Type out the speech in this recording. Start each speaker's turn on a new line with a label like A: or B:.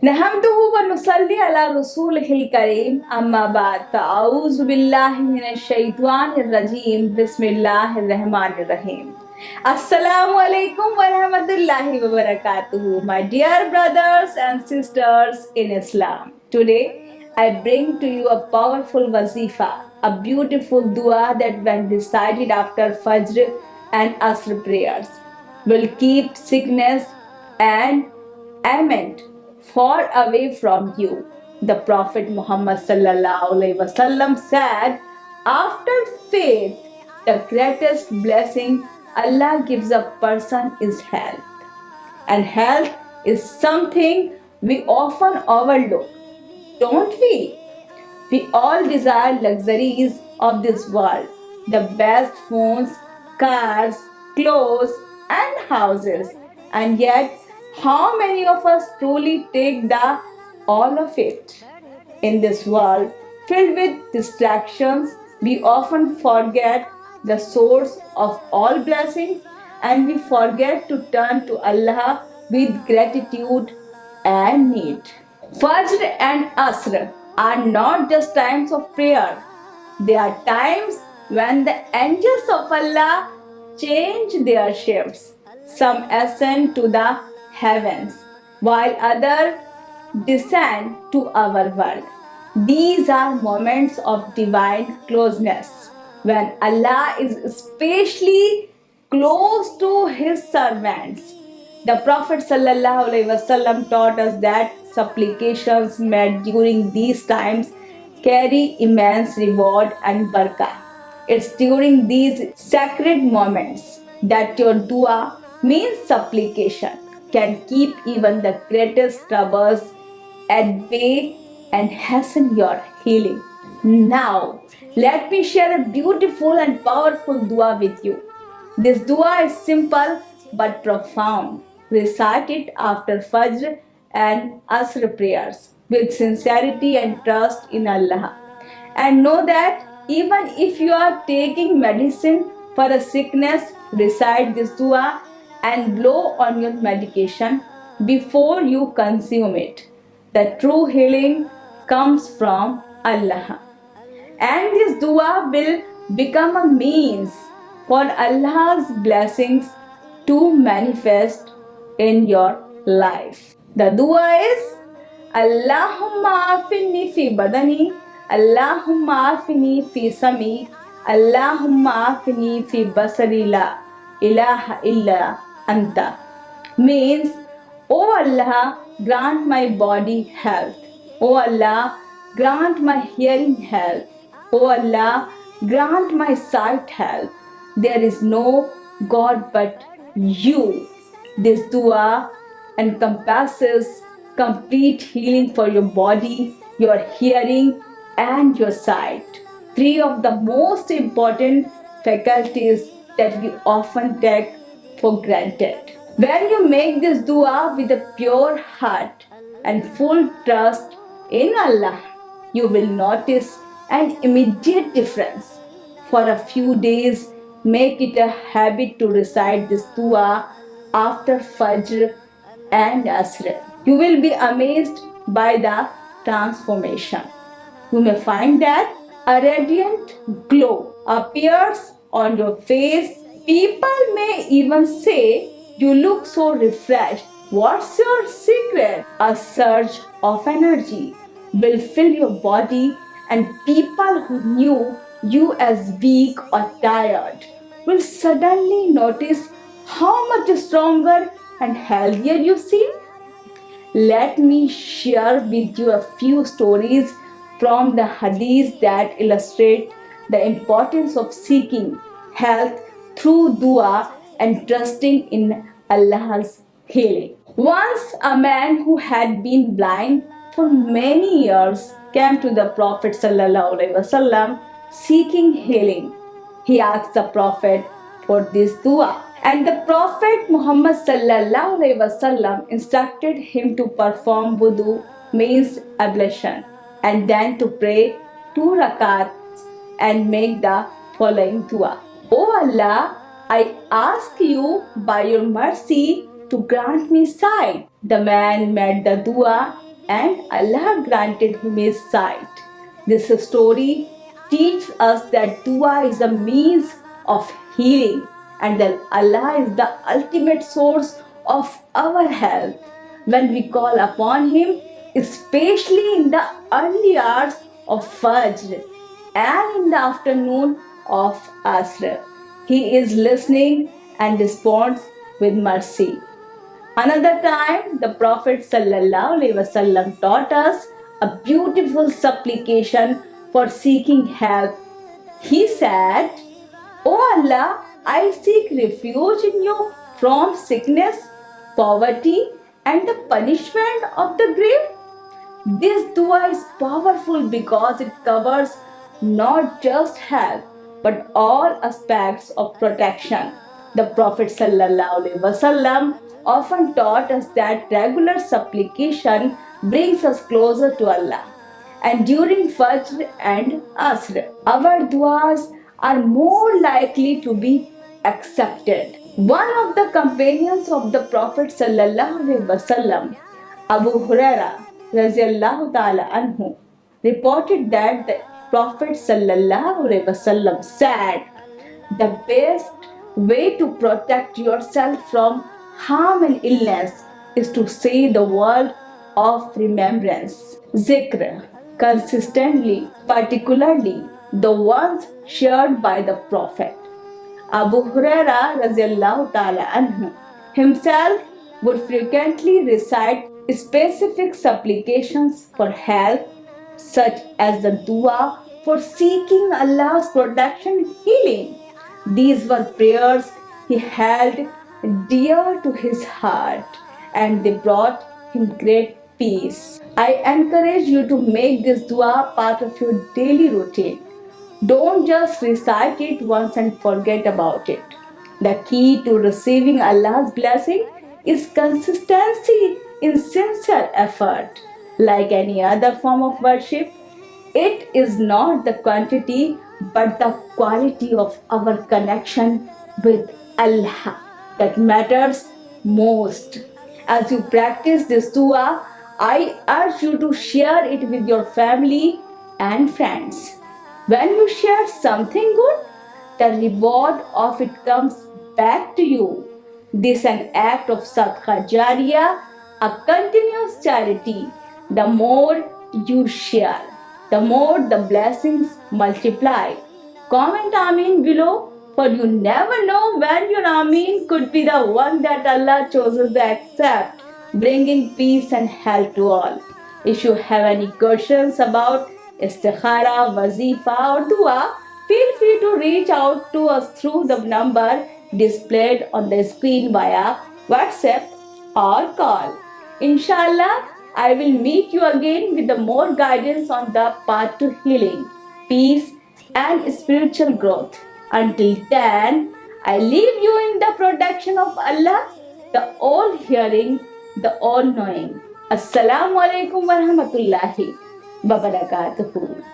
A: नहमदुहु व नुसल्ली अला रसूलिहिल करीम अम्मा बाद फ़अऊज़ु बिल्लाहि मिनश शैतानिर रजीम बिस्मिल्लाहिर रहमानिर रहीम Assalamu alaikum wa rahmatullahi wa barakatuhu, my dear brothers and sisters in Islam. Today I bring to you a powerful wazifa, a beautiful dua that when recited after Fajr and Asr prayers will keep sickness and ailment far away from you. The Prophet Muhammad sallallahu alaihi wasallam said, "After faith, the greatest blessing Allah gives a person is health. And health is something we often overlook, don't we? We all desire luxuries of this world, the best phones, cars, clothes, and houses. And yet, how many of us truly take the all of it? In this world filled with distractions, we often forget the source of all blessings and we forget to turn to Allah with gratitude and need. Fajr and Asr are not just times of prayer, they are times when the angels of Allah change their shapes. Some ascend to the heavens, while others descend to our world. These are moments of divine closeness when Allah is especially close to His servants. The Prophet ﷺ taught us that supplications made during these times carry immense reward and barakah. It's during these sacred moments that your dua means supplication can keep even the greatest troubles at bay and hasten your healing. Now, let me share a beautiful and powerful dua with you. This dua is simple but profound. Recite it after Fajr and Asr prayers with sincerity and trust in Allah. And know that even if you are taking medicine for a sickness, recite this dua and blow on your medication before you consume it. The true healing comes from Allah. And this dua will become a means for Allah's blessings to manifest in your life. The dua is Allahumma afini fi badani, Allahumma afini fi sami, Allahumma afini fi basari la ilaha illa anta. Means, O Allah, grant my body health. O Allah, grant my hearing health. O Allah, grant my sight health. There is no God but you. This dua encompasses complete healing for your body, your hearing, and your sight. Three of the most important faculties that we often take for granted. When you make this dua with a pure heart and full trust in Allah, you will notice an immediate difference. For a few days, make it a habit to recite this dua after Fajr and Asr. You will be amazed by the transformation. You may find that a radiant glow appears on your face. People may even say, "You look so refreshed. What's your secret?" A surge of energy will fill your body, and people who knew you as weak or tired will suddenly notice how much stronger and healthier you seem. Let me share with you a few stories from the hadiths that illustrate the importance of seeking health through dua and trusting in Allah's healing. Once a man who had been blind for many years came to the Prophet ﷺ seeking healing. He asked the Prophet for this dua. And the Prophet Muhammad ﷺ instructed him to perform wudu, means ablution, and then to pray 2 rakats and make the following dua. O Allah, I ask you by your mercy to grant me sight. The man made the dua and Allah granted him his sight. This story teaches us that dua is a means of healing and that Allah is the ultimate source of our health. When we call upon Him, especially in the early hours of Fajr and in the afternoon of Asr, He is listening and responds with mercy. Another time, the Prophet ﷺ taught us a beautiful supplication for seeking help. He said, O Allah, I seek refuge in you from sickness, poverty, and the punishment of the grave. This dua is powerful because it covers not just health but all aspects of protection. The Prophet ﷺ often taught us that regular supplication brings us closer to Allah. And during Fajr and Asr, our duas are more likely to be accepted. One of the companions of the Prophet ﷺ, Abu Huraira radiallahu ta'ala anhu, reported that the Prophet ﷺ said, the best way to protect yourself from harm and illness is to say the word of remembrance, zikr, consistently, particularly the ones shared by the Prophet. Abu Huraira radiallahu ta'ala anhu himself would frequently recite specific supplications for help, such as the dua for seeking Allah's protection and healing. These were prayers he held dear to his heart and they brought him great peace. I encourage you to make this dua part of your daily routine. Don't just recite it once and forget about it. The key to receiving Allah's blessing is consistency in sincere effort. Like any other form of worship, it is not the quantity but the quality of our connection with Allah that matters most. As you practice this dua, I urge you to share it with your family and friends. When you share something good, the reward of it comes back to you. This is an act of sadqa jariyah, a continuous charity. The more you share, the more the blessings multiply. Comment Ameen below, for you never know when your Ameen could be the one that Allah chooses to accept, bringing peace and health to all. If you have any questions about istikhara, wazifa or dua, feel free to reach out to us through the number displayed on the screen via WhatsApp or call. Inshallah, I will meet you again with the more guidance on the path to healing, peace and spiritual growth. Until then, I leave you in the protection of Allah, the all-hearing, the all-knowing. Assalamu alaikum wa rahmatullahi wa barakatuhu.